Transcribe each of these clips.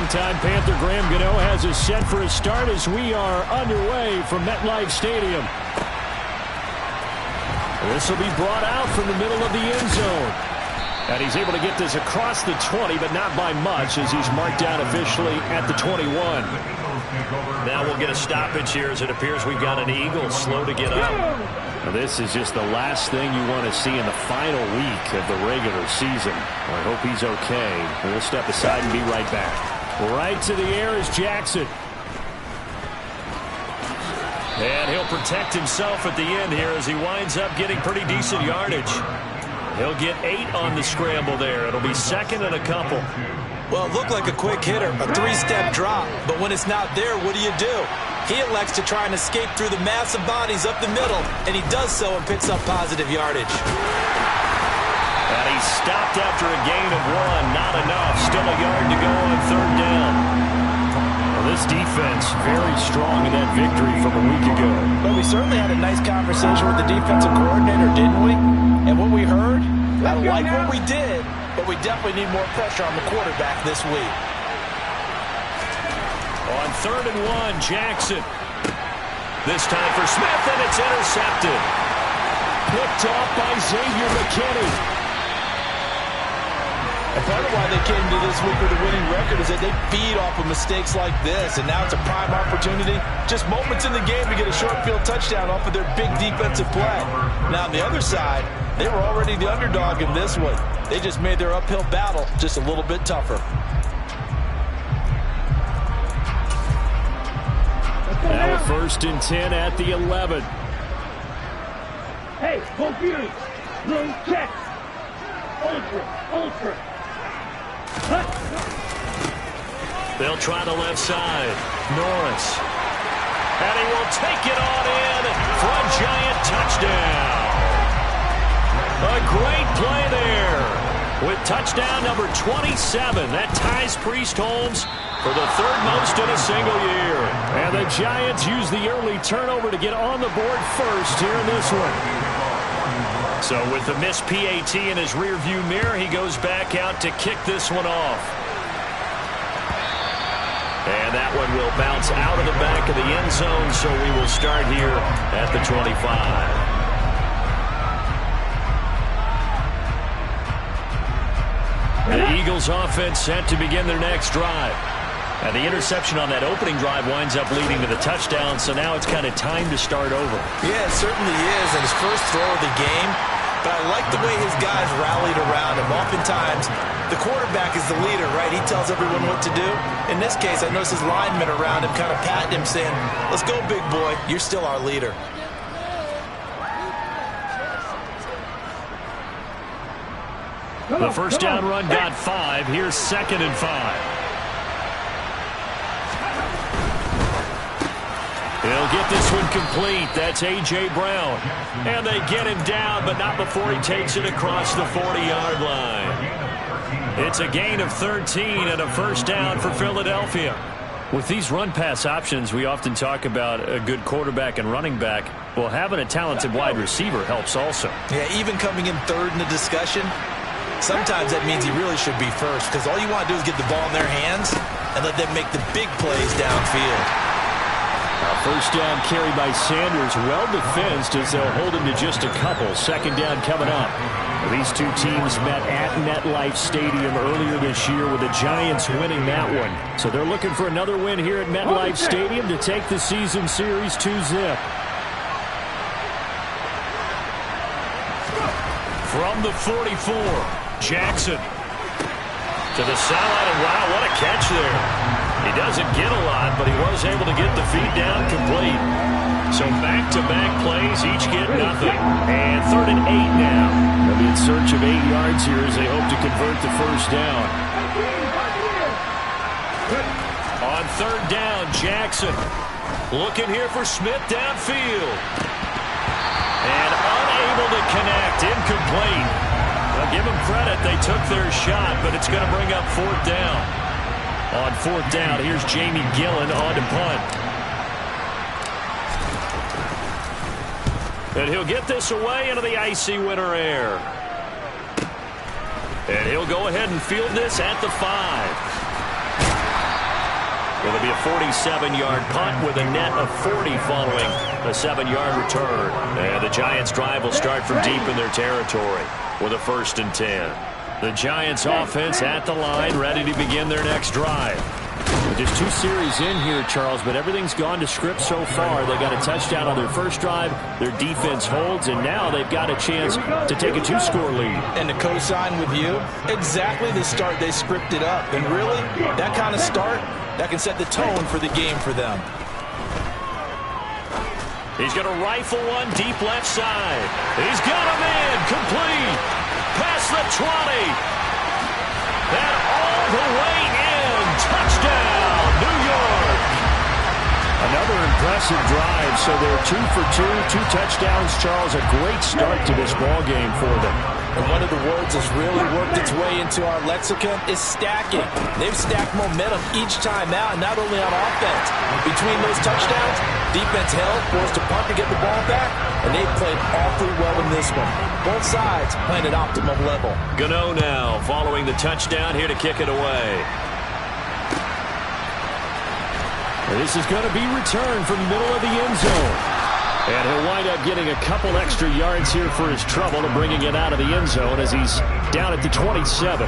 Longtime Panther Graham Gano has us set for a start as we are underway from MetLife Stadium. This will be brought out from the middle of the end zone. And he's able to get this across the 20, but not by much, as he's marked down officially at the 21. Now we'll get a stoppage here as it appears we've got an Eagle slow to get up. Now this is just the last thing you want to see in the final week of the regular season. Well, I hope he's okay. We'll step aside and be right back. Right to the air is Jackson. And he'll protect himself at the end here as he winds up getting pretty decent yardage. He'll get 8 on the scramble there. It'll be second and a couple. Well, it looked like a quick hitter, a 3-step drop. But when it's not there, what do? He elects to try and escape through the massive bodies up the middle, and he does so and picks up positive yardage. And he's stopped after a gain of 1. Not enough. Still a yard to go on third down. Well, this defense very strong in that victory from a week ago. But we certainly had a nice conversation with the defensive coordinator, didn't we? And what we heard, I like what we did, but we definitely need more pressure on the quarterback this week. On third and 1, Jackson. This time for Smith, and it's intercepted. Picked off by Xavier McKinney. And part of why they came to this week with a winning record is that they feed off of mistakes like this, and now it's a prime opportunity. Just moments in the game to get a short field touchdown off of their big defensive play. Now on the other side, they were already the underdog in this one. They just made their uphill battle just a little bit tougher. Now first and 10 at the 11. Hey, confused. Little check. Ultra. They'll try the left side. Norris. And he will take it on in for a giant touchdown. A great play there with touchdown number 27. That ties Priest Holmes for the third most in a single year. And the Giants use the early turnover to get on the board first here in this one. So with the missed PAT in his rearview mirror, he goes back out to kick this one off. And that one will bounce out of the back of the end zone, so we will start here at the 25. The Eagles offense set to begin their next drive. And the interception on that opening drive winds up leading to the touchdown, so now it's kind of time to start over. Yeah, it certainly is, and his first throw of the game. But I like the way his guys rallied around him. Oftentimes, the quarterback is the leader, right? He tells everyone what to do. In this case, I noticed his linemen around him kind of patting him, saying, "Let's go, big boy. You're still our leader." The first down run got 5. Here's second and 5. He'll get this one complete. That's A.J. Brown. And they get him down, but not before he takes it across the 40-yard line. It's a gain of 13 and a first down for Philadelphia. With these run-pass options, we often talk about a good quarterback and running back. Well, having a talented wide receiver helps also. Yeah, even coming in third in the discussion, sometimes that means he really should be first, because all you want to do is get the ball in their hands and let them make the big plays downfield. First down carry by Sanders, well defensed as they'll hold him to just a couple. Second down coming up. These two teams met at MetLife Stadium earlier this year with the Giants winning that one. So they're looking for another win here at MetLife Stadium to take the season series 2-zip. From the 44, Jackson to the sideline, and wow, what a catch there. He doesn't get a lot, but he was able to get the feed down complete. So back-to-back plays, each get nothing. And third and 8 now. They'll be in search of 8 yards here as they hope to convert the first down. On third down, Jackson looking here for Smith downfield. And unable to connect, incomplete. I'll give them credit, they took their shot, but it's going to bring up fourth down. On fourth down, here's Jamie Gillen on to punt. And he'll get this away into the icy winter air. And he'll go ahead and field this at the 5. It'll be a 47-yard punt with a net of 40 following a 7-yard return. And the Giants' drive will start from deep in their territory with a 1st and 10. The Giants' offense at the line, ready to begin their next drive. Just 2 series in here, Charles, but everything's gone to script so far. They got a touchdown on their first drive. Their defense holds, and now they've got a chance to take a 2-score lead. And to co-sign with you, exactly the start they scripted up. And really, that kind of start, that can set the tone for the game for them. He's going to rifle one deep left side. He's got him in. Complete. Past the 20. And all the way in. Touchdown, New York. Another impressive drive. So they're 2 for 2, 2 touchdowns. Charles, a great start to this ball game for them. And one of the words that's really worked its way into our lexicon is stacking. They've stacked momentum each time out, not only on offense. Between those touchdowns, defense held, forced a punt to get the ball back, and they've played awfully well in this one. Both sides playing at optimum level. Gano now following the touchdown, here to kick it away. This is going to be returned from the middle of the end zone. And he'll wind up getting a couple extra yards here for his trouble and bringing it out of the end zone as he's down at the 27.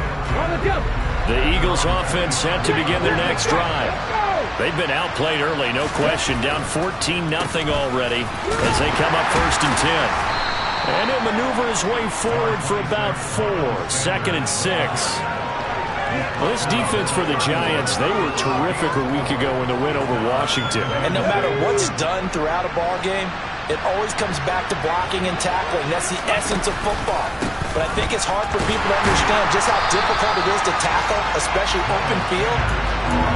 The Eagles offense set to begin their next drive. They've been outplayed early, no question. Down 14-0 already as they come up 1st and 10. And he'll maneuver his way forward for about 4. 2nd and 6. Well, this defense for the Giants, they were terrific a week ago in the win over Washington. And no matter what's done throughout a ball game, it always comes back to blocking and tackling. That's the essence of football. But I think it's hard for people to understand just how difficult it is to tackle, especially open field.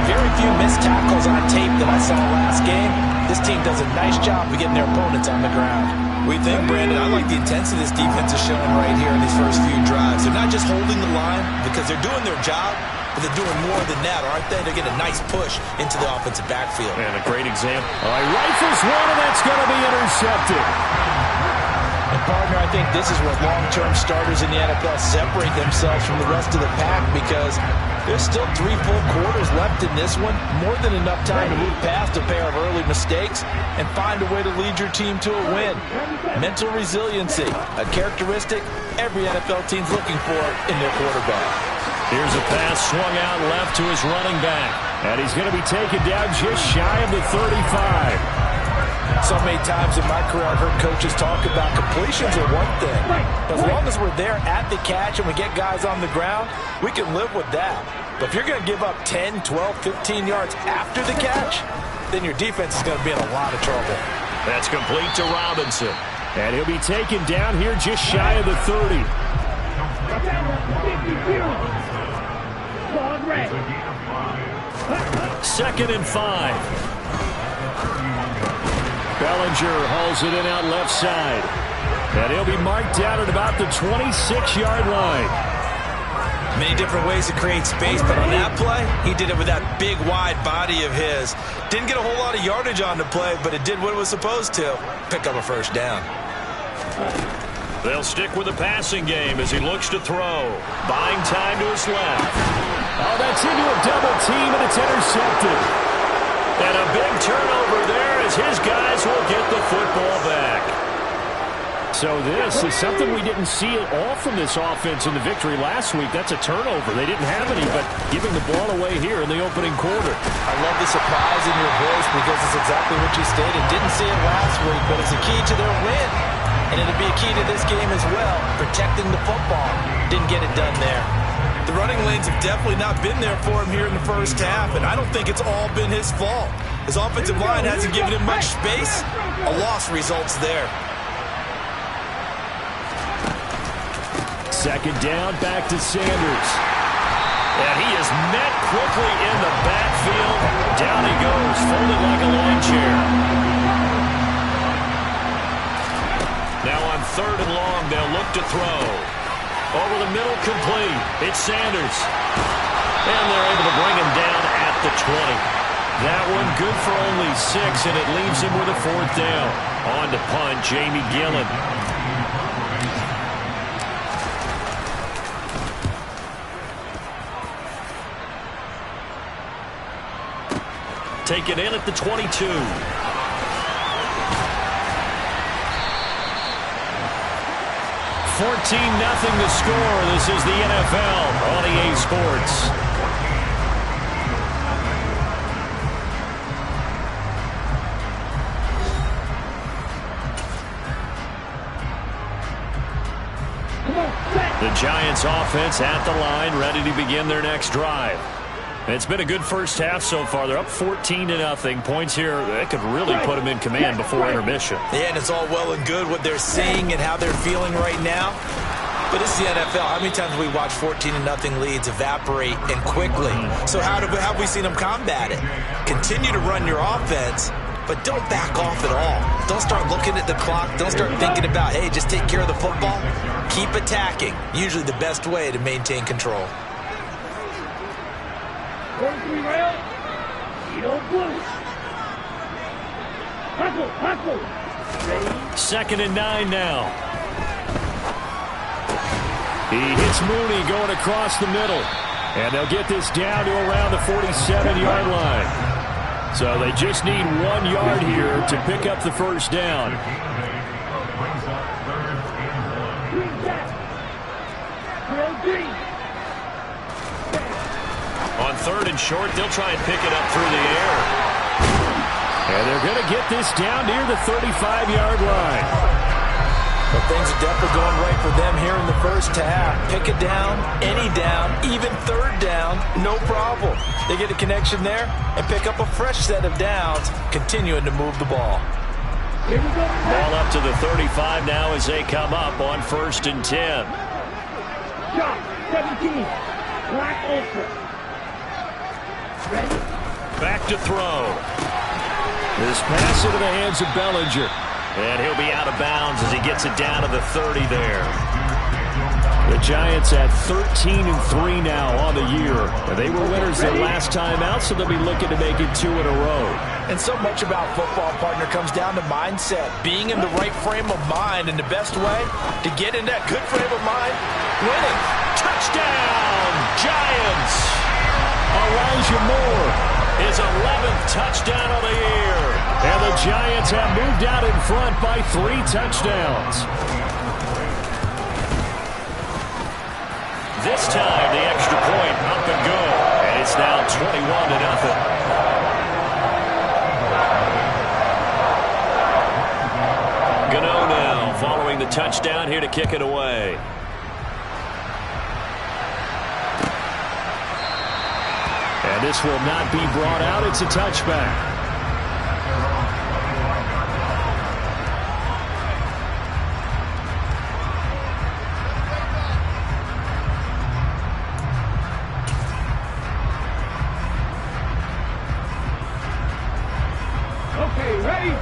Very few missed tackles on tape that I saw last game. This team does a nice job of getting their opponents on the ground. What do you think, Brandon? I like the intensity this defense is showing right here in these first few drives. They're not just holding the line because they're doing their job, but they're doing more than that, aren't they? They're getting a nice push into the offensive backfield. And a great example. All right, rifles one, and that's going to be intercepted. And, partner, I think this is where long-term starters in the NFL separate themselves from the rest of the pack because there's still 3 full quarters left in this one. More than enough time to move past a pair of early mistakes and find a way to lead your team to a win. Mental resiliency, a characteristic every NFL team's looking for in their quarterback. Here's a pass swung out left to his running back. And he's going to be taken down just shy of the 35. So many times in my career I've heard coaches talk about completions are one thing. As long as we're there at the catch and we get guys on the ground, we can live with that. But if you're going to give up 10, 12, 15 yards after the catch, then your defense is going to be in a lot of trouble. That's complete to Robinson. And he'll be taken down here just shy of the 30. 2nd and 5. Bellinger hauls it in out left side. And he'll be marked down at about the 26-yard line. Many different ways to create space, but on that play, he did it with that big, wide body of his. Didn't get a whole lot of yardage on the play, but it did what it was supposed to. Pick up a 1st down. They'll stick with the passing game as he looks to throw. Buying time to his left. Oh, that's into a double team, and it's intercepted. And a big turnover there as his guys will get the football back. So this is something we didn't see at all from this offense in the victory last week. That's a turnover. They didn't have any, but giving the ball away here in the opening quarter. I love the surprise in your voice because it's exactly what you stated. Didn't see it last week, but it's a key to their win. And it'll be a key to this game as well, protecting the football. Didn't get it done there. The running lanes have definitely not been there for him here in the first half, and I don't think it's all been his fault. His offensive line hasn't given him much space. A loss results there. 2nd down, back to Sanders. And he is met quickly in the backfield. Down he goes, folded like a lawn chair. Now on 3rd and long, they'll look to throw. Over the middle, complete. It's Sanders. And they're able to bring him down at the 20. That one good for only 6, and it leaves him with a 4th down. On to punt, Jamie Gillen. take it in at the 22. 14-0 the score. This is the NFL on EA Sports. The Giants offense at the line, ready to begin their next drive. It's been a good first half so far. They're up 14-0. Points here that could really put them in command before intermission. Yeah, and it's all well and good what they're seeing and how they're feeling right now. But it's the NFL. How many times have we watched 14-0 leads evaporate and quickly? So how have we seen them combat it? Continue to run your offense, but don't back off at all. Don't start looking at the clock. Don't start thinking about, hey, just take care of the football. Keep attacking. Usually the best way to maintain control. Second and 9 now. He hits Mooney going across the middle. And they'll get this down to around the 47-yard line. So they just need 1 yard here to pick up the first down. On third and short, they'll try and pick it up through the air. And they're going to get this down near the 35-yard line. Well, things are definitely going right for them here in the first half. Pick it down, any down, even third down, no problem. They get a connection there and pick up a fresh set of downs, continuing to move the ball. Ball up to the 35 now as they come up on 1st and 10. Shot, 17, Black Ultra. Back to throw. This pass into the hands of Bellinger. And he'll be out of bounds as he gets it down to the 30 there. The Giants at 13-3 now on the year. They were winners their last time out, so they'll be looking to make it 2 in a row. And so much about football, partner, comes down to mindset. Being in the right frame of mind, and the best way to get in that good frame of mind, winning. Touchdown, Giants! Elijah Moore, his 11th touchdown of the year. And the Giants have moved out in front by 3 touchdowns. This time, the extra point up and good. And it's now 21-0. Gano now following the touchdown here to kick it away. And this will not be brought out. It's a touchback.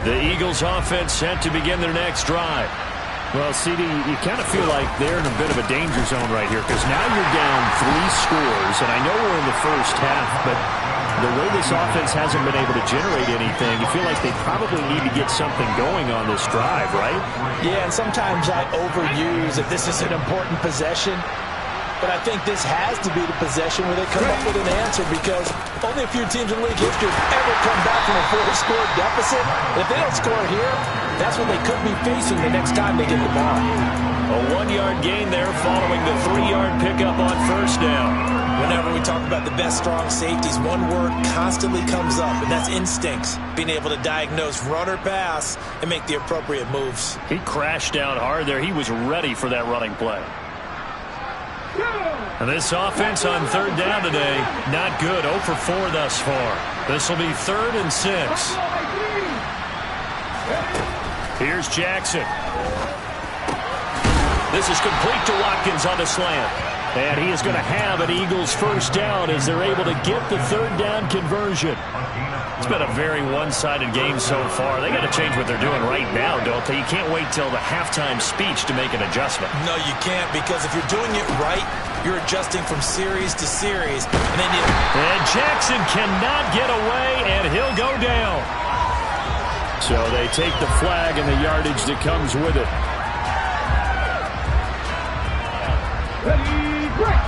The Eagles offense set to begin their next drive. Well, CD, you kind of feel like they're in a bit of a danger zone right here because now you're down 3 scores, and I know we're in the first half, but the way this offense hasn't been able to generate anything, you feel like they probably need to get something going on this drive, right? Yeah, and sometimes I overuse that this is an important possession. But I think this has to be the possession where they come up with an answer because only a few teams in league history have ever come back from a 4-score deficit. And if they don't score here, that's what they could be facing the next time they get the ball. A 1-yard gain there following the 3-yard pickup on first down. Whenever we talk about the best strong safeties, one word constantly comes up, and that's instincts. Being able to diagnose run or pass and make the appropriate moves. He crashed down hard there. He was ready for that running play. And this offense on third down today, not good. 0 for 4 thus far. This will be 3rd and 6. Here's Jackson. This is complete to Watkins on the slant. And he is going to have an Eagles first down as they're able to get the 3rd down conversion. It's been a very one-sided game so far. They got to change what they're doing right now, don't they? You can't wait till the halftime speech to make an adjustment. No, you can't, because if you're doing it right, you're adjusting from series to series. And Jackson cannot get away, and he'll go down. So they take the flag and the yardage that comes with it. Ready, break.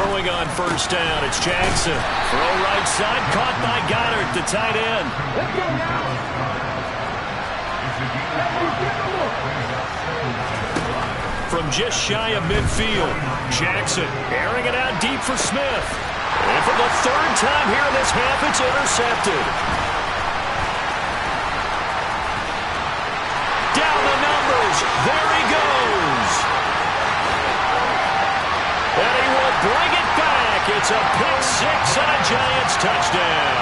throwing on first down. It's Jackson. Throw right side, caught by Goddard, the tight end. Let's go now. From just shy of midfield, Jackson airing it out deep for Smith. And for the third time here in this half, it's intercepted. Down the numbers. There he goes. And he will bring it back. It's a pick six and a Giants touchdown.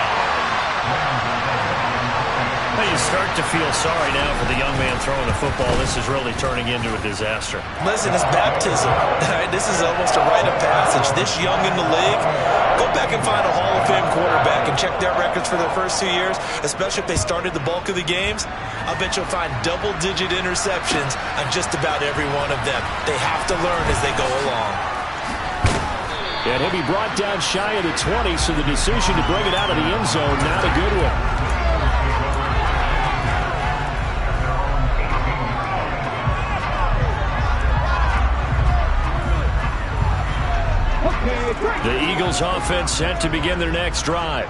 You start to feel sorry now for the young man throwing the football. This is really turning into a disaster. Listen, it's baptism. This is almost a rite of passage. This young in the league, go back and find a Hall of Fame quarterback and check their records for their first 2 years, especially if they started the bulk of the games. I bet you'll find double-digit interceptions on just about every one of them. They have to learn as they go along. And he'll be brought down shy of the 20, so the decision to bring it out of the end zone, not a good one. The Eagles offense set to begin their next drive.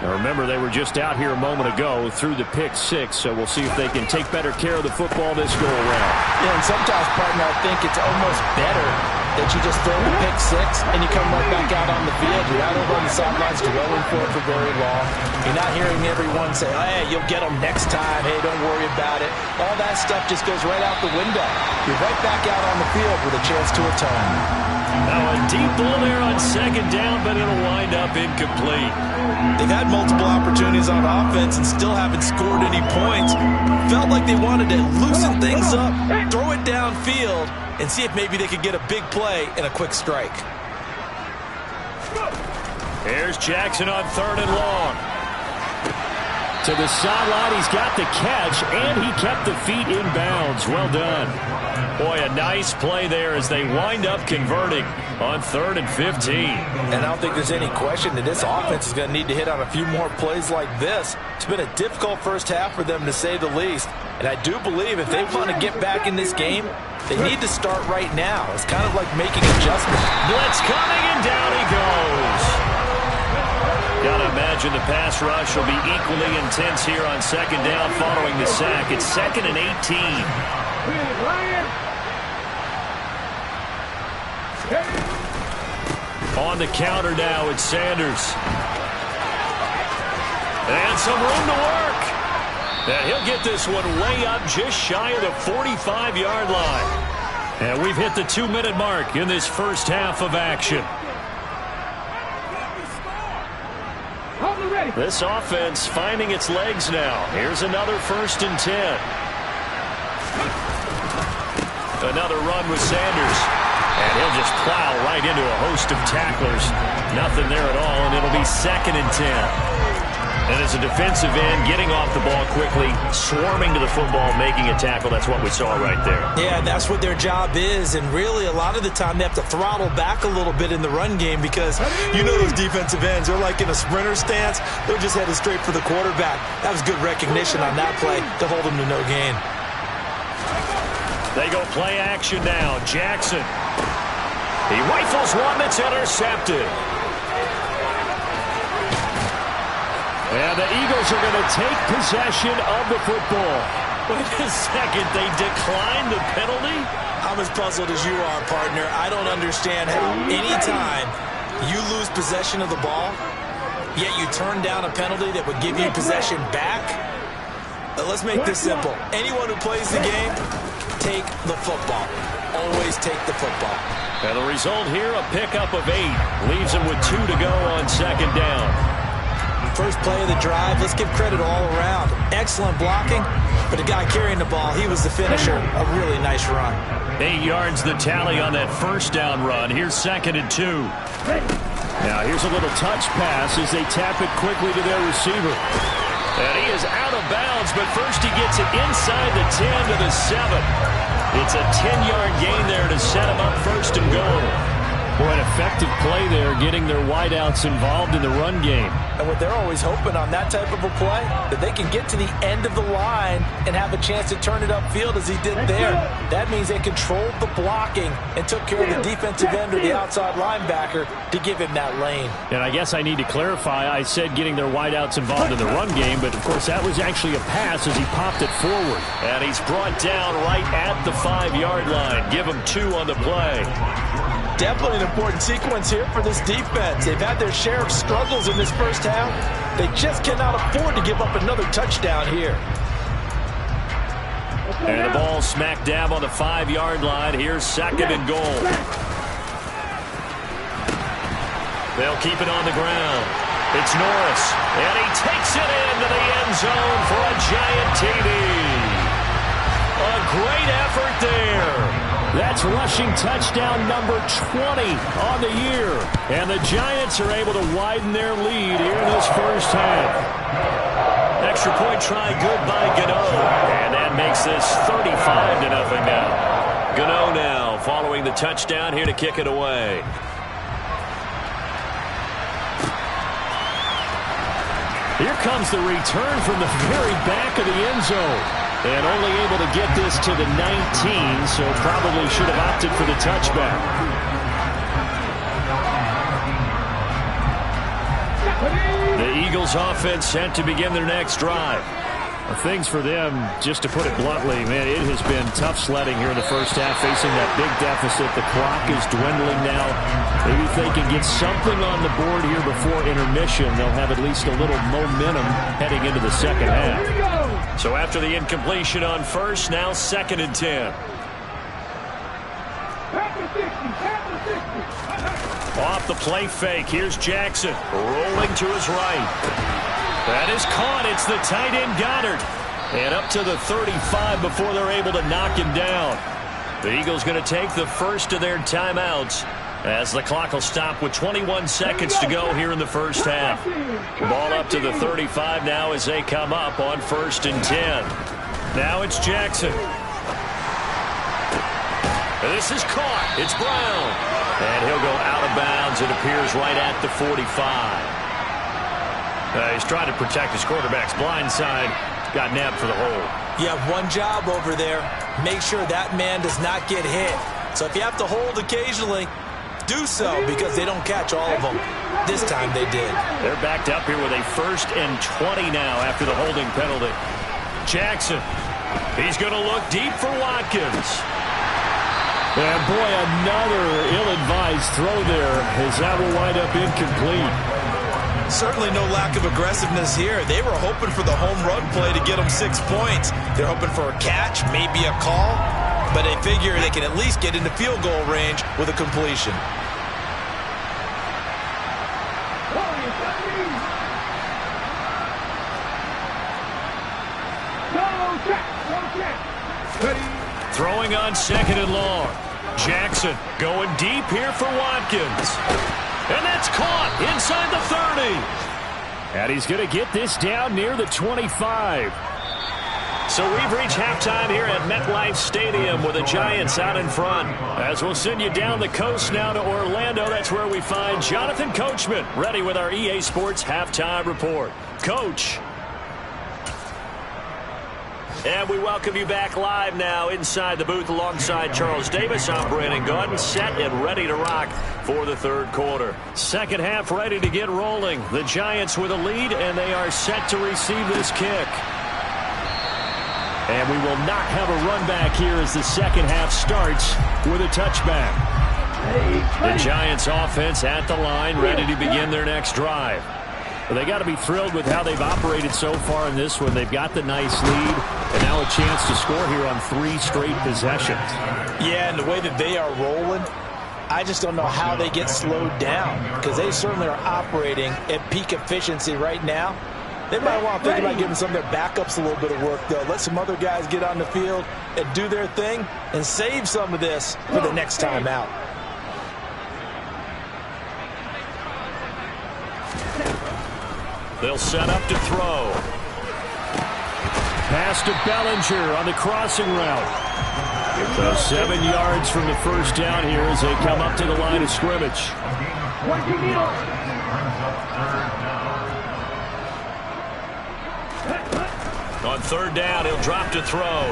Now remember, they were just out here a moment ago through the pick six, so we'll see if they can take better care of the football this go around. Yeah, and sometimes, partner, I think it's almost better that you just throw the pick six and you come right back out on the field. You're not over on the sidelines dwelling for it for very long. You're not hearing everyone say, hey, you'll get them next time. Hey, don't worry about it. All that stuff just goes right out the window. You're right back out on the field with a chance to atone. Now a deep ball there on second down, but it'll wind up incomplete. They've had multiple opportunities on offense and still haven't scored any points. Felt like they wanted to loosen things up, throw it downfield, and see if maybe they could get a big play and a quick strike. Here's Jackson on third and long. To the sideline, he's got the catch, and he kept the feet in bounds. Well done. Boy, a nice play there as they wind up converting on 3rd and 15. And I don't think there's any question that this offense is going to need to hit on a few more plays like this. It's been a difficult first half for them, to say the least. And I do believe if they want to get back in this game, they need to start right now. It's kind of like making adjustments. Blitz coming, and down he goes. Gotta imagine the pass rush will be equally intense here on second down following the sack. It's 2nd and 18. On the counter now, it's Sanders. And some room to work. And he'll get this one way up just shy of the 45-yard line. And we've hit the 2-minute mark in this first half of action. This offense finding its legs now. Here's another 1st and 10. Another run with Sanders. And he'll just plow right into a host of tacklers. Nothing there at all, and it'll be 2nd and 10. And as a defensive end, getting off the ball quickly, swarming to the football, making a tackle, that's what we saw right there. Yeah, that's what their job is, and really a lot of the time they have to throttle back a little bit in the run game because you know those defensive ends, they're like in a sprinter stance. They're just headed straight for the quarterback. That was good recognition on that play to hold them to no gain. They go play action now. Jackson. He rifles one that's intercepted. And the Eagles are going to take possession of the football. Wait a second, they declined the penalty? I'm as puzzled as you are, partner. I don't understand how any time you lose possession of the ball, yet you turn down a penalty that would give you possession back. Let's make this simple. Anyone who plays the game, take the football. Always take the football. And the result here, a pickup of 8. Leaves him with 2 to go on second down. First play of the drive, let's give credit all around. Excellent blocking, but the guy carrying the ball, he was the finisher. A really nice run. 8 yards the tally on that first down run. Here's 2nd and 2. Now here's a little touch pass as they tap it quickly to their receiver. And he is out of bounds, but first he gets it inside the 10 to the 7. It's a 10-yard gain there to set him up 1st and goal. Boy, an effective play there, getting their wideouts involved in the run game. And what they're always hoping on that type of a play, that they can get to the end of the line and have a chance to turn it upfield as he did there. That means they controlled the blocking and took care of the defensive end or the outside linebacker to give him that lane. And I guess I need to clarify, I said getting their wideouts involved in the run game, but of course that was actually a pass as he popped it forward. And he's brought down right at the 5-yard line. Give him 2 on the play. Definitely an important sequence here for this defense. They've had their share of struggles in this first half. They just cannot afford to give up another touchdown here. And the ball smack dab on the 5-yard line. Here's 2nd and goal. They'll keep it on the ground. It's Norris, and he takes it into the end zone for a giant TD. A great effort there. That's rushing touchdown number 20 on the year. And the Giants are able to widen their lead here in this first half. Extra point try good by Gano. And that makes this 35-0 now. Gano now following the touchdown here to kick it away. Here comes the return from the very back of the end zone. And only able to get this to the 19, so probably should have opted for the touchback. The Eagles offense set to begin their next drive. Things for them, just to put it bluntly, man, it has been tough sledding here in the first half, facing that big deficit. The clock is dwindling now. Maybe if they can get something on the board here before intermission, they'll have at least a little momentum heading into the second half. So after the incompletion on first, now 2nd and 10. Off the play fake, here's Jackson, rolling to his right. That is caught. It's the tight end Goddard. And up to the 35 before they're able to knock him down. The Eagles going to take the first of their timeouts as the clock will stop with 21 seconds to go here in the first half. Ball up to the 35 now as they come up on 1st and 10. Now it's Jackson. This is caught. It's Brown. And he'll go out of bounds. It appears right at the 45. He's trying to protect his quarterback's blind side. Got nabbed for the hold. You have one job over there. Make sure that man does not get hit. So if you have to hold occasionally, do so because they don't catch all of them. This time they did. They're backed up here with a 1st and 20 now after the holding penalty. Jackson. He's going to look deep for Watkins. And boy, another ill-advised throw there as that will wind up incomplete. Certainly no lack of aggressiveness here. They were hoping for the home run play to get them 6 points. They're hoping for a catch, maybe a call, but they figure they can at least get into field goal range with a completion. Throwing on 2nd and long. Jackson going deep here for Watkins. And that's caught inside the 30. And he's going to get this down near the 25. So we've reached halftime here at MetLife Stadium with the Giants out in front. As we'll send you down the coast now to Orlando, that's where we find Jonathan Coachman ready with our EA Sports Halftime Report. Coach. And we welcome you back live now inside the booth alongside Charles Davis. I'm Brandon Gaudin, set and ready to rock for the 3rd quarter. Second half ready to get rolling. The Giants with a lead, and they are set to receive this kick. And we will not have a run back here as the second half starts with a touchback. The Giants offense at the line, ready to begin their next drive. Well, they got to be thrilled with how they've operated so far in this one. They've got the nice lead, and now a chance to score here on 3 straight possessions. Yeah, and the way that they are rolling, I just don't know how they get slowed down because they certainly are operating at peak efficiency right now. They might want to think about giving some of their backups a little bit of work, though. Let some other guys get on the field and do their thing and save some of this for the next time out. They'll set up to throw. Pass to Bellinger on the crossing route. So 7 yards from the first down here as they come up to the line of scrimmage. On third down, he'll drop to throw.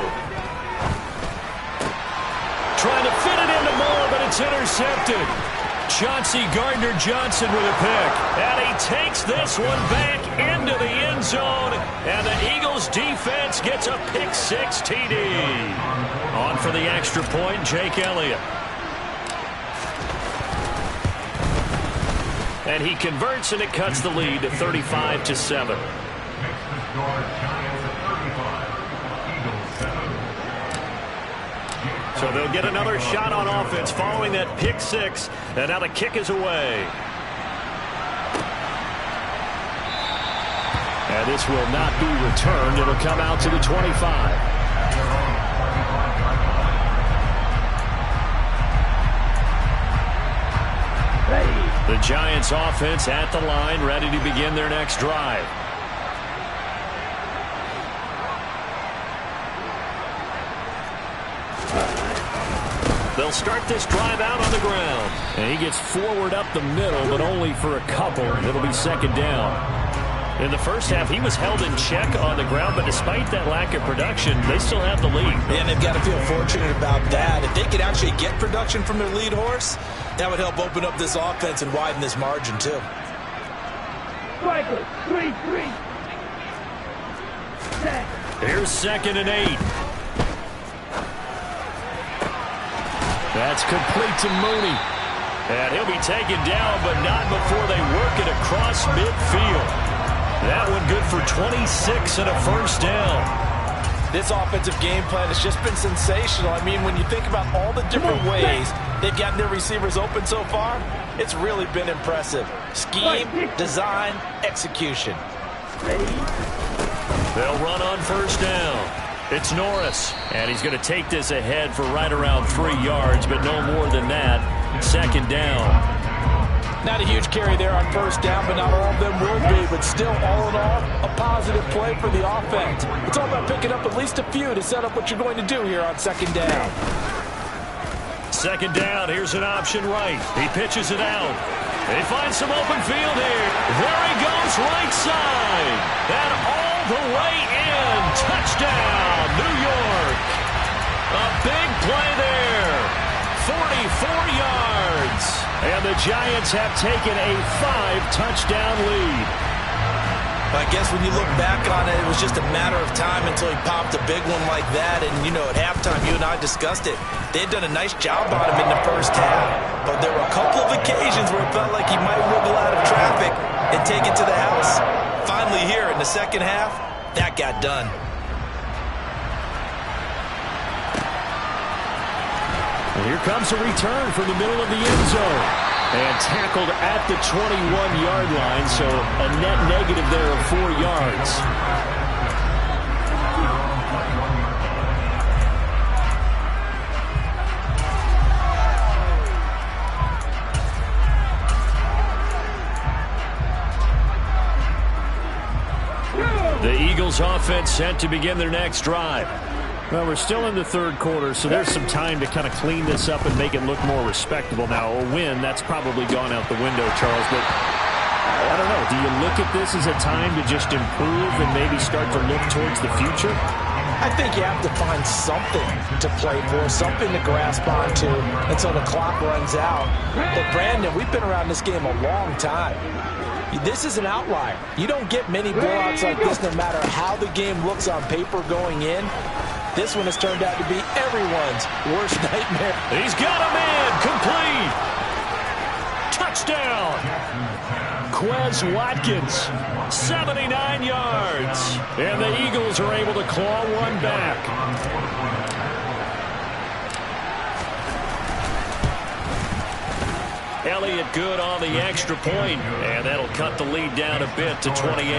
Trying to fit it into Moore, but it's intercepted. Chauncey Gardner-Johnson with a pick. And he takes this one back into the end zone. And the Eagles defense gets a pick-6 TD. On for the extra point, Jake Elliott. And he converts, and it cuts the lead to 35-7. So they'll get another shot on offense following that pick-6, and now the kick is away. And this will not be returned. It'll come out to the 25. The Giants offense at the line, ready to begin their next drive. They'll start this drive out on the ground. And he gets forward up the middle, but only for a couple. It'll be second down. In the first half, he was held in check on the ground, but despite that lack of production, they still have the lead. And they've got to feel fortunate about that. If they could actually get production from their lead horse, that would help open up this offense and widen this margin, too. Striker, 3-3. Here's 2nd and 8. That's complete to Mooney. And he'll be taken down, but not before they work it across midfield. That one good for 26 and a first down. This offensive game plan has just been sensational. I mean, when you think about all the different ways they've gotten their receivers open so far, it's really been impressive. Scheme, design, execution. They'll run on first down. It's Norris, and he's going to take this ahead for right around 3 yards, but no more than that. Second down. Not a huge carry there on first down, but not all of them will be. But still, all in all, a positive play for the offense. It's all about picking up at least a few to set up what you're going to do here on second down. Second down, here's an option right. He pitches it out. They find some open field here. There he goes, right side. And all the way in. Touchdown, New York. A big play there. 44 yards. And the Giants have taken a 5-touchdown lead. I guess when you look back on it, it was just a matter of time until he popped a big one like that. And, you know, at halftime, you and I discussed it. They had done a nice job on him in the first half. But there were a couple of occasions where it felt like he might wiggle out of traffic and take it to the house. Finally here in the second half, that got done. And here comes a return from the middle of the end zone. And tackled at the 21-yard line, so a net negative there of 4 yards. The Eagles offense set to begin their next drive. Well, we're still in the third quarter, so there's some time to kind of clean this up and make it look more respectable. Now, a win, that's probably gone out the window, Charles, but I don't know. Do you look at this as a time to just improve and maybe start to look towards the future? I think you have to find something to play for, something to grasp onto until the clock runs out. But, Brandon, we've been around this game a long time. This is an outlier. You don't get many blowouts like this no matter how the game looks on paper going in. This one has turned out to be everyone's worst nightmare. He's got a man, complete. Touchdown. Quez Watkins. 79 yards. And the Eagles are able to claw one back. Elliott good on the extra point, and that'll cut the lead down a bit to 28.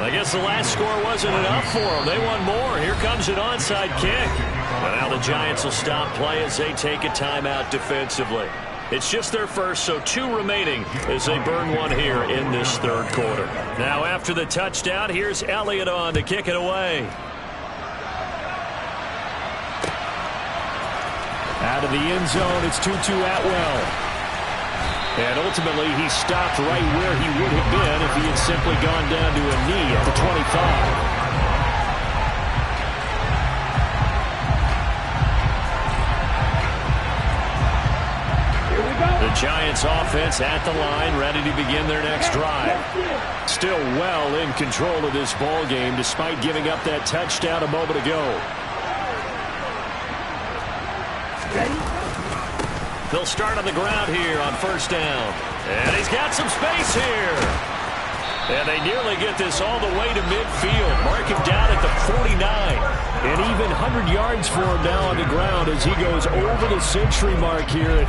I guess the last score wasn't enough for them. They won more. Here comes an onside kick. And now the Giants will stop play as they take a timeout defensively. It's just their first, so 2 remaining as they burn one here in this third quarter. Now after the touchdown, here's Elliott on to kick it away. Out of the end zone, it's Tutu Atwell. And ultimately, he stopped right where he would have been if he had simply gone down to a knee at the 25. The Giants offense at the line, ready to begin their next drive. Still well in control of this ball game despite giving up that touchdown a moment ago. They'll start on the ground here on first down. And he's got some space here. And they nearly get this all the way to midfield. Mark him down at the 49. And even 100 yards for him now on the ground as he goes over the century mark here.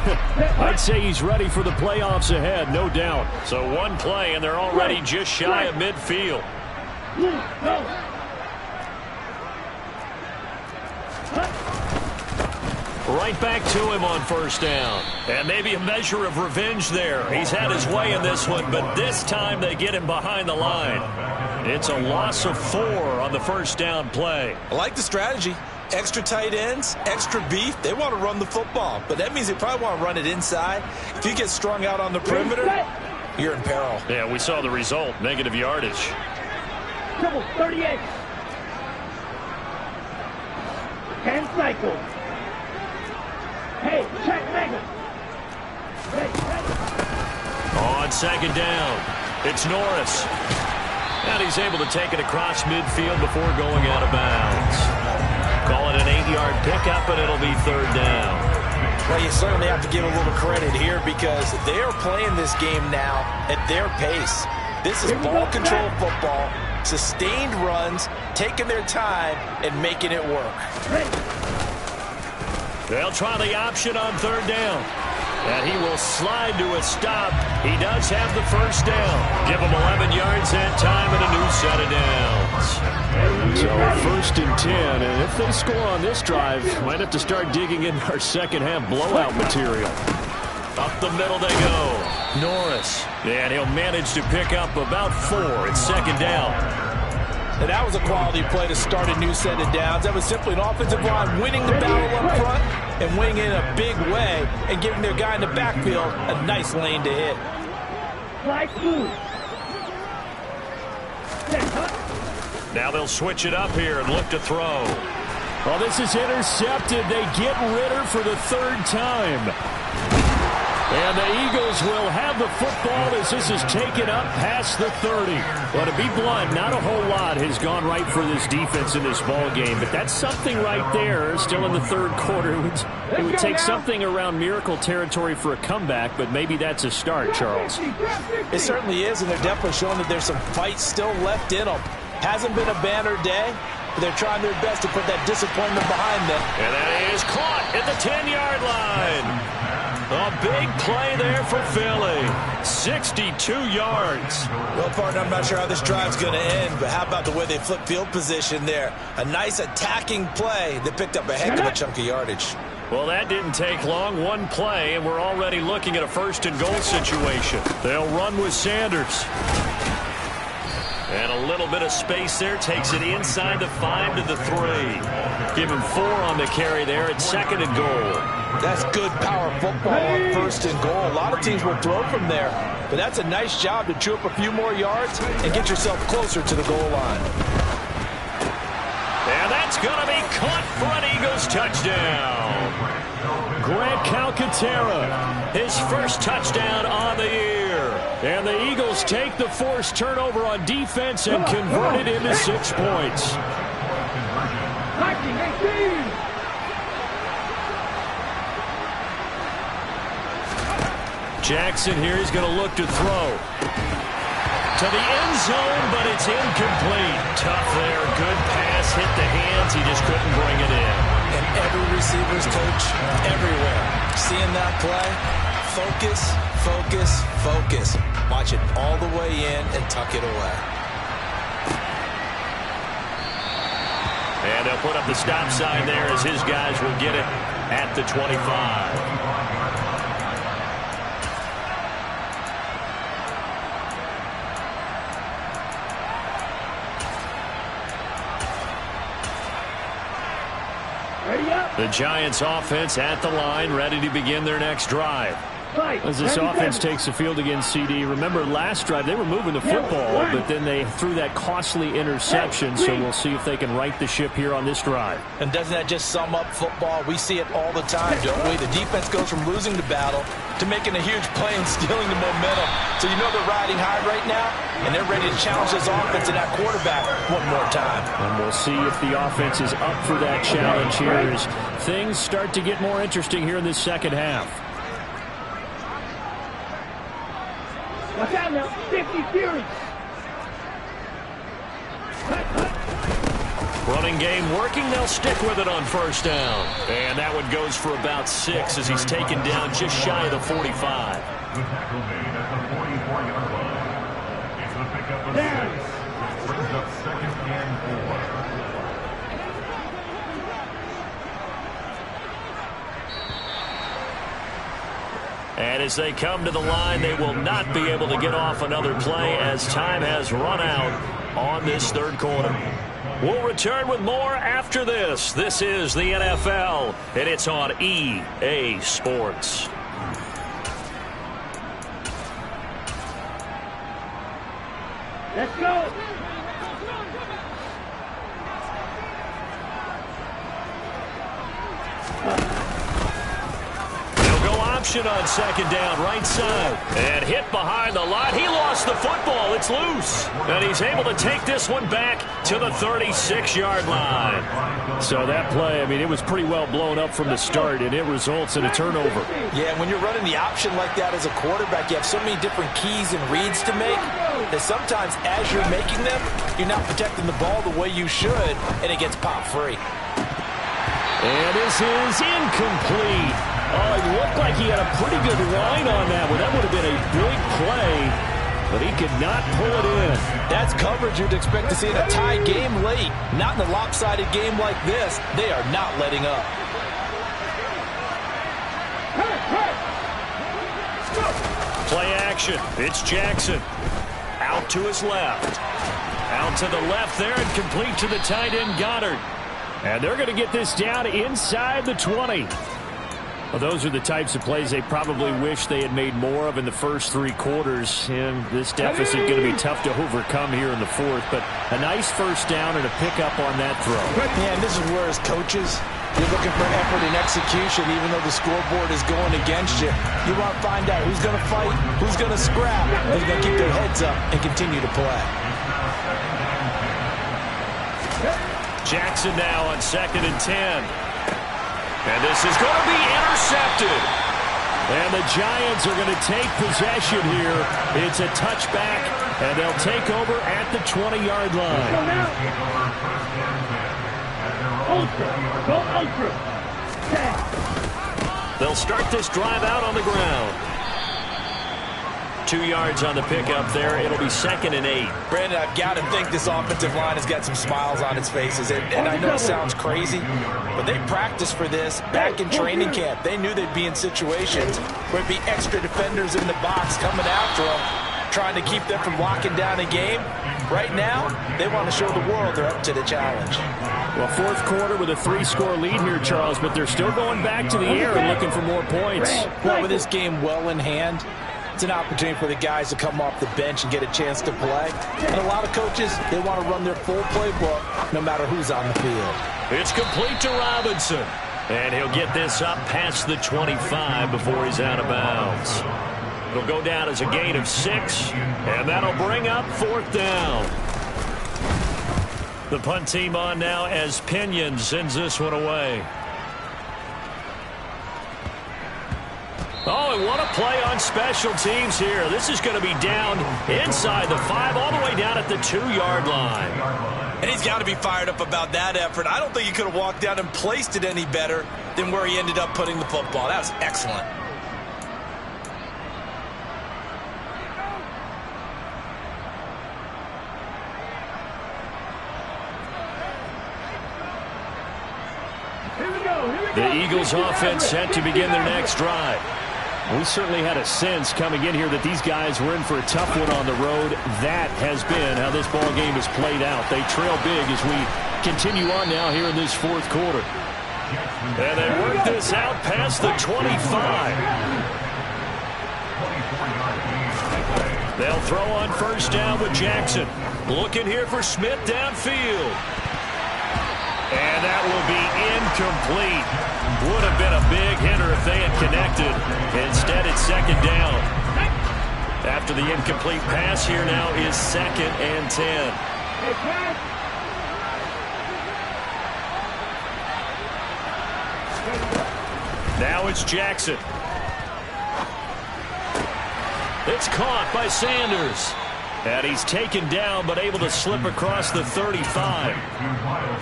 I'd say he's ready for the playoffs ahead, no doubt. So one play, and they're already just shy of midfield. Right back to him on first down. And maybe a measure of revenge there. He's had his way in this one, but this time they get him behind the line. It's a loss of 4 on the first down play. I like the strategy. Extra tight ends, extra beef. They want to run the football, but that means they probably want to run it inside. If you get strung out on the perimeter, you're in peril. Yeah, we saw the result. Negative yardage. Triple 38. 10 cycles. Hey, check Mega. On second down, it's Norris. And he's able to take it across midfield before going out of bounds. Call it an 8-yard pickup, and it'll be third down. Well, you certainly have to give a little credit here because they are playing this game now at their pace. This is ball control football, sustained runs, taking their time, and making it work. They'll try the option on third down. And he will slide to a stop. He does have the first down. Give him 11 yards that time and a new set of downs. So first and 10. And if they score on this drive, might have to start digging in our second half blowout material. Up the middle they go. Norris. And he'll manage to pick up about 4. It's second down. And that was a quality play to start a new set of downs. That was simply an offensive line winning the battle up front and winning in a big way and giving their guy in the backfield a nice lane to hit. Now they'll switch it up here and look to throw. Well, this is intercepted. They get Ritter for the third time. And the Eagles will have the football as this is taken up past the 30. Well, to be blunt, not a whole lot has gone right for this defense in this ball game, but that's something right there. Still in the third quarter. It would take something around miracle territory for a comeback, but maybe that's a start, Charles. It certainly is, and they're definitely showing that there's some fight still left in them. Hasn't been a banner day, but they're trying their best to put that disappointment behind them. And that is caught at the 10-yard line. A big play there for Philly. 62 yards. Well, partner, I'm not sure how this drive's going to end, but how about the way they flip field position there? A nice attacking play that picked up a heck of a chunk of yardage. Well, that didn't take long. One play, and we're already looking at a first-and-goal situation. They'll run with Sanders. And a little bit of space there takes it inside the 5 to the 3. Give him 4 on the carry there at second and goal. That's good power football on first and goal. A lot of teams will throw from there, but that's a nice job to chew up a few more yards and get yourself closer to the goal line. And that's going to be caught for an Eagles touchdown. Grant Calcaterra, his first touchdown on the year. And the Eagles take the forced turnover on defense and convert it into 6 points. Jackson here is going to look to throw. To the end zone, but it's incomplete. Tough there. Good pass. Hit the hands. He just couldn't bring it in. And every receiver's coach everywhere. Seeing that play, focus, focus, focus. Watch it all the way in and tuck it away. And they'll put up the stop sign there as his guys will get it at the 25. The Giants offense at the line, ready to begin their next drive. As this offense takes the field against CD, remember last drive they were moving the football, but then they threw that costly interception, so we'll see if they can right the ship here on this drive. And doesn't that just sum up football? We see it all the time, don't we? The defense goes from losing the battle to making a huge play and stealing the momentum. So you know they're riding high right now, and they're ready to challenge this offense and that quarterback one more time. And we'll see if the offense is up for that challenge here as things start to get more interesting here in this second half. Watch out now, 50 Fury. Running game working. They'll stick with it on first down. And that one goes for about 6 as he's taken down just shy of the 45. The tackle made at the 44-yard line. It's the pickup of 6. Brings up 2nd and 4. And as they come to the line, they will not be able to get off another play as time has run out on this third quarter. We'll return with more after this. This is the NFL, and it's on EA Sports. Let's go. Option on second down, right side. And hit behind the line. He lost the football. It's loose. And he's able to take this one back to the 36-yard line. So that play, I mean, it was pretty well blown up from the start, and it results in a turnover. Yeah, when you're running the option like that as a quarterback, you have so many different keys and reads to make that sometimes as you're making them, you're not protecting the ball the way you should, and it gets popped free. And this is incomplete. Oh, it looked like he had a pretty good line on that one. That would have been a big play, but he could not pull it in. That's coverage you'd expect to see in a tie game late. Not in a lopsided game like this. They are not letting up. Play action. It's Jackson. Out to his left. Out to the left there and complete to the tight end Goddard. And they're going to get this down inside the 20. Well, those are the types of plays they probably wish they had made more of in the first 3 quarters. And this deficit going to be tough to overcome here in the fourth. But a nice first down and a pickup on that throw. Yeah, and this is where as coaches, you're looking for effort and execution even though the scoreboard is going against you. You want to find out who's going to fight, who's going to scrap, who's going to keep their heads up and continue to play. Jackson now on 2nd and 10. And this is going to be intercepted. And the Giants are going to take possession here. It's a touchback, and they'll take over at the 20-yard line. Go ultra. They'll start this drive out on the ground. 2 yards on the pickup there. It'll be 2nd and 8. Brandon, I've got to think this offensive line has got some smiles on its faces. And I know it sounds crazy, but they practiced for this back in training camp. They knew they'd be in situations where it'd be extra defenders in the box coming after them, trying to keep them from locking down a game. Right now, they want to show the world they're up to the challenge. Well, fourth quarter with a 3-score lead here, Charles, but they're still going back to the air and looking for more points. Well, with this game well in hand, it's an opportunity for the guys to come off the bench and get a chance to play. And a lot of coaches, they want to run their full playbook no matter who's on the field. It's complete to Robinson. And he'll get this up past the 25 before he's out of bounds. It'll go down as a gain of 6, and that'll bring up 4th down. The punt team on now as Pinion sends this one away. Oh, and what a play on special teams here. This is going to be down inside the 5, all the way down at the 2-yard line. And he's got to be fired up about that effort. I don't think he could have walked down and placed it any better than where he ended up putting the football. That was excellent. The Eagles offense set to begin their next drive. We certainly had a sense coming in here that these guys were in for a tough one on the road. That has been how this ball game has played out. They trail big as we continue on now here in this fourth quarter. And they work this out past the 25. They'll throw on first down with Jackson. Looking here for Smith downfield. And that will be incomplete. Would have been a big hitter if they had connected. Instead, it's second down. After the incomplete pass, here now is 2nd and 10. Now it's Jackson. It's caught by Sanders. And he's taken down, but able to slip across the 35.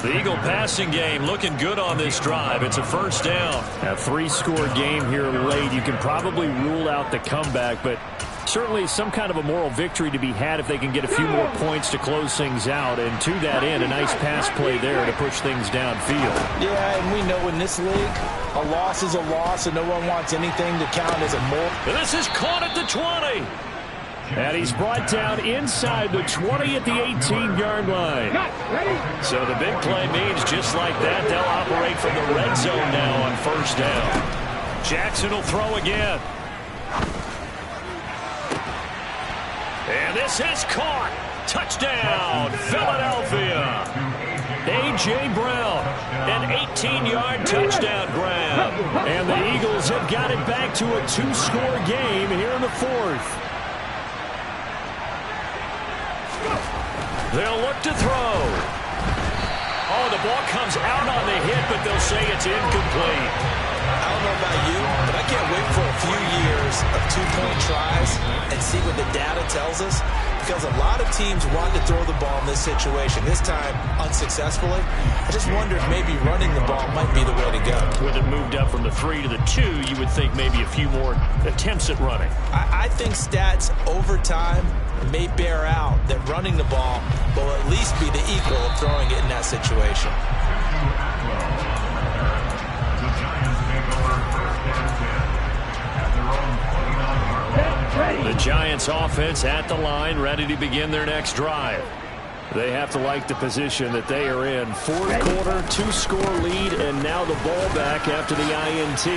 The Eagle passing game looking good on this drive. It's a first down. A 3-score game here late. You can probably rule out the comeback, but certainly some kind of a moral victory to be had if they can get a few more points to close things out. And to that end, a nice pass play there to push things downfield. Yeah, and we know in this league, a loss is a loss, and no one wants anything to count as a moral. This is caught at the 20. And he's brought down inside the 20 at the 18-yard line. So the big play means just like that, they'll operate from the red zone now on first down. Jackson will throw again. And this is caught. Touchdown, Philadelphia. A.J. Brown, an 18-yard touchdown grab. And the Eagles have got it back to a 2-score game here in the 4th. They'll look to throw. Oh, the ball comes out on the hit, but they'll say it's incomplete. I don't know about you, but I can't wait for a few years of 2-point tries and see what the data tells us, because a lot of teams want to throw the ball in this situation. This time, unsuccessfully. I just wonder if maybe running the ball might be the way to go. With it moved up from the 3 to the 2, you would think maybe a few more attempts at running. I think stats over time may bear out that running the ball will at least be the equal of throwing it in that situation. The Giants offense at the line, ready to begin their next drive. They have to like the position that they are in. 4th quarter, 2-score lead, and now the ball back after the INT.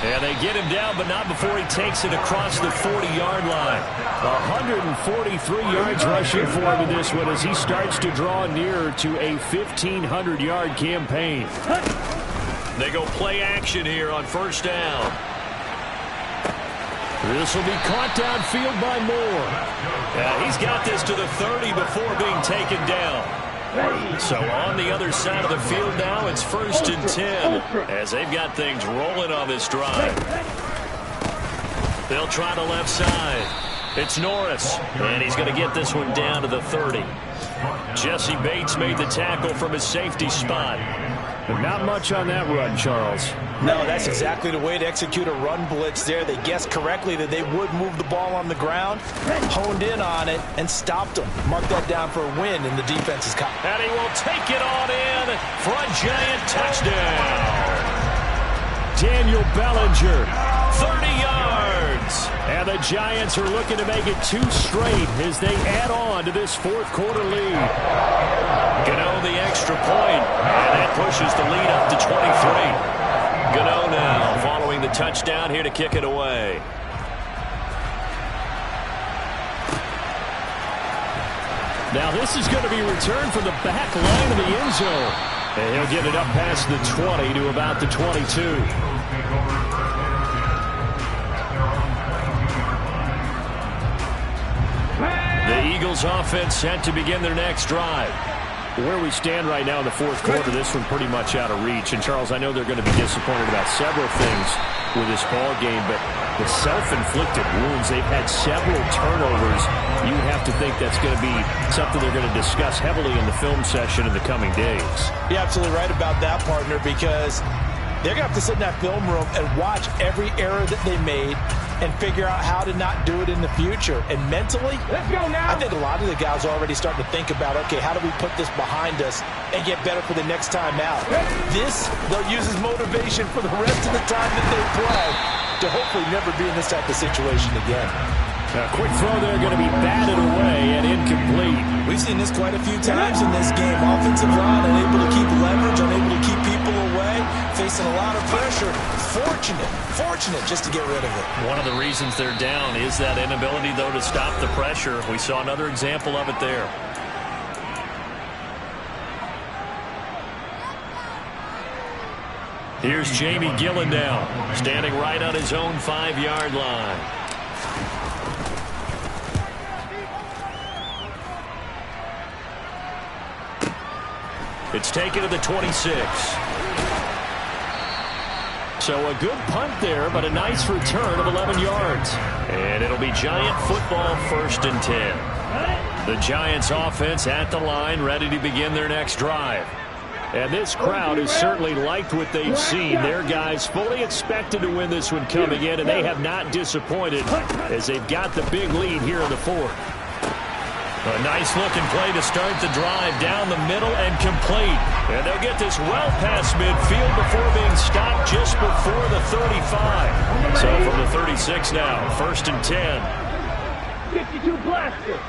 And they get him down, but not before he takes it across the 40-yard line. 143 yards rushing for him in this one as he starts to draw nearer to a 1,500-yard campaign. They go play action here on first down. This will be caught downfield by Moore. Yeah, he's got this to the 30 before being taken down. So on the other side of the field now, it's 1st and 10 as they've got things rolling on this drive. They'll try the left side. It's Norris, and he's going to get this one down to the 30. Jesse Bates made the tackle from his safety spot. But not much on that run, Charles. No, that's exactly the way to execute a run blitz there. They guessed correctly that they would move the ball on the ground, honed in on it, and stopped them. Mark that down for a win in the defense's cut. And he will take it on in for a giant touchdown. Daniel Bellinger. 30 yards. And the Giants are looking to make it 2 straight as they add on to this 4th quarter lead. Gano the extra point, and that pushes the lead up to 23. Gano now following the touchdown here to kick it away. Now this is going to be returned from the back line of the end zone. And he'll get it up past the 20 to about the 22. The Eagles offense set to begin their next drive. Where we stand right now in the 4th quarter, this one pretty much out of reach. And, Charles, I know they're going to be disappointed about several things with this ball game, but the self-inflicted wounds, they've had several turnovers. You would have to think that's going to be something they're going to discuss heavily in the film session in the coming days. You're absolutely right about that, partner, because they're going to have to sit in that film room and watch every error that they made and figure out how to not do it in the future. And mentally, Let's go now. I think a lot of the guys are already starting to think about, okay, how do we put this behind us and get better for the next time out? This, they'll use as motivation for the rest of the time that they play to hopefully never be in this type of situation again. A quick throw there going to be batted away and incomplete. We've seen this quite a few times in this game. Offensive line unable to keep leverage, unable to keep people away, facing a lot of pressure. Fortunate just to get rid of it. One of the reasons they're down is that inability, though, to stop the pressure. We saw another example of it there. Here's Jamie Gillen now, standing right on his own 5-yard line. It's taken to the 26. So a good punt there, but a nice return of 11 yards. And it'll be Giant football, 1st and 10. The Giants offense at the line, ready to begin their next drive. And this crowd has certainly liked what they've seen. Their guys fully expected to win this one coming in, and they have not disappointed as they've got the big lead here in the 4th. A nice-looking play to start the drive down the middle and complete. And they'll get this well past midfield before being stopped just before the 35. So from the 36 now, 1st and 10. 52 blaster.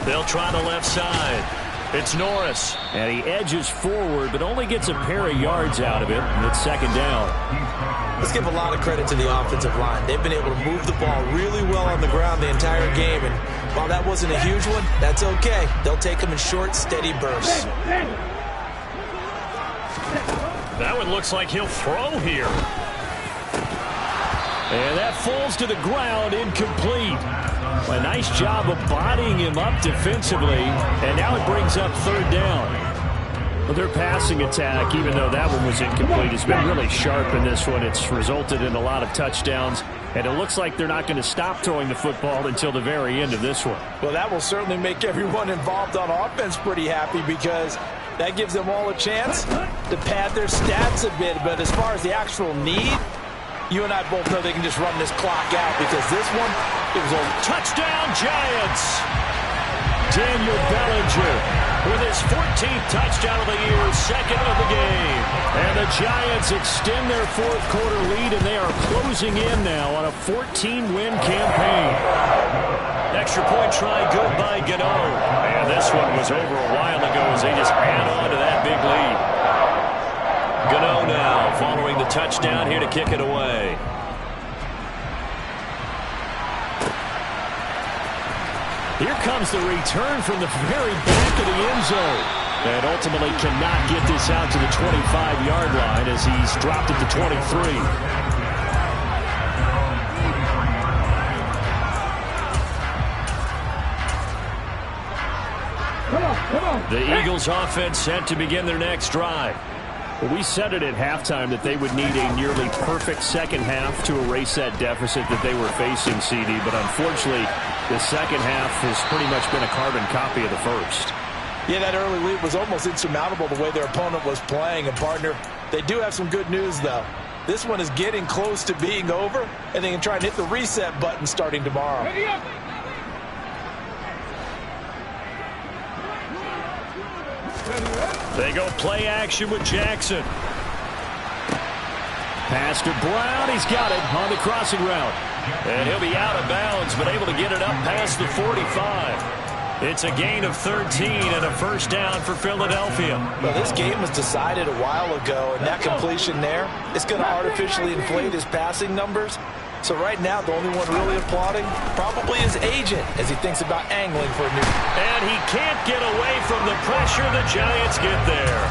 They'll try the left side. It's Norris. And he edges forward, but only gets a pair of yards out of it. And it's 2nd down. Let's give a lot of credit to the offensive line. They've been able to move the ball really well on the ground the entire game. And while that wasn't a huge one, that's okay. They'll take them in short, steady bursts. That one looks like he'll throw here. And that falls to the ground, incomplete. A nice job of bodying him up defensively, and now it brings up 3rd down. Well, their passing attack, even though that one was incomplete, has been really sharp in this one. It's resulted in a lot of touchdowns, and it looks like they're not going to stop throwing the football until the very end of this one. Well, that will certainly make everyone involved on offense pretty happy because that gives them all a chance to pad their stats a bit. But as far as the actual need, you and I both know they can just run this clock out because this one, it was a touchdown Giants. Daniel Bellinger with his 14th touchdown of the year, 2nd of the game. And the Giants extend their 4th quarter lead, and they are closing in now on a 14-win campaign. Extra point try good by Gano. And this one was over a while ago as they just add on to that big lead. Gano now following the touchdown here to kick it away. Here comes the return from the very back of the end zone. And ultimately cannot get this out to the 25-yard line as he's dropped it to 23. The Eagles offense set to begin their next drive. Well, we said it at halftime that they would need a nearly perfect second half to erase that deficit that they were facing, CD. But unfortunately, the second half has pretty much been a carbon copy of the first. Yeah, that early lead was almost insurmountable the way their opponent was playing. And, partner, they do have some good news, though. This one is getting close to being over, and they can try and hit the reset button starting tomorrow. They go play action with Jackson. Pass to Brown. He's got it on the crossing route. And he'll be out of bounds, but able to get it up past the 45. It's a gain of 13 and a 1st down for Philadelphia. Well, this game was decided a while ago, and that completion there is going to artificially inflate his passing numbers. So right now, the only one really applauding probably his agent as he thinks about angling for a new. And he can't get away from the pressure. The Giants get there.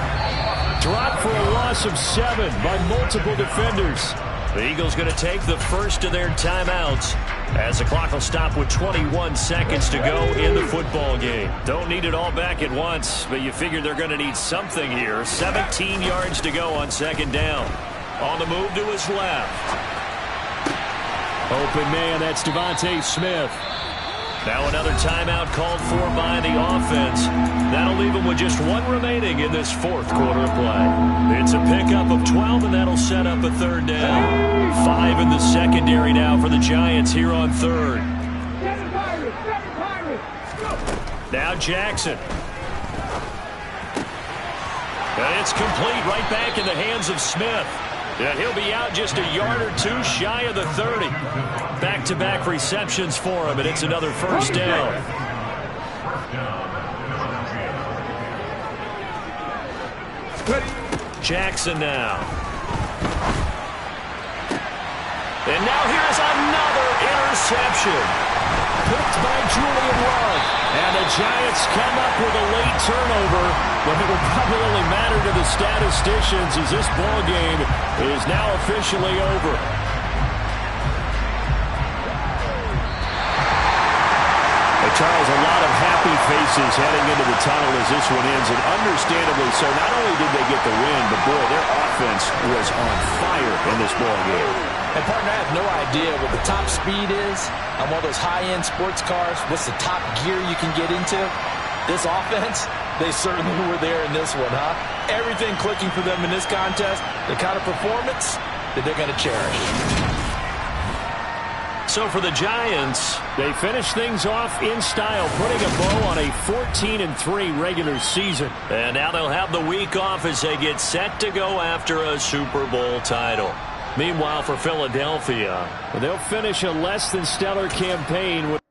Dropped for a loss of 7 by multiple defenders. The Eagles going to take the first of their timeouts as the clock will stop with 21 seconds to go in the football game. Don't need it all back at once, but you figure they're going to need something here. 17 yards to go on 2nd down. On the move to his left. Open man, that's Devontae Smith. Now another timeout called for by the offense. That'll leave them with just 1 remaining in this 4th quarter of play. It's a pickup of 12, and that'll set up a 3rd down. 5 in the secondary now for the Giants here on 3rd. Now Jackson. And it's complete right back in the hands of Smith. And he'll be out just a yard or two shy of the 30. Back-to-back receptions for him, and it's another first down. Jackson now. And now here's another interception. Picked by Julian Love. And the Giants come up with a late turnover, but it will probably only matter to the statisticians as this ball game is now officially over. Charles, a lot of happy faces heading into the tunnel as this one ends, and understandably so. Not only did they get the win, but boy, their offense was on fire in this ball game. And partner, I have no idea what the top speed is on one of those high-end sports cars. What's the top gear you can get into? This offense, they certainly were there in this one, huh? Everything clicking for them in this contest, the kind of performance that they're going to cherish. So for the Giants, they finish things off in style, putting a bow on a 14-3 regular season. And now they'll have the week off as they get set to go after a Super Bowl title. Meanwhile, for Philadelphia, they'll finish a less than stellar campaign with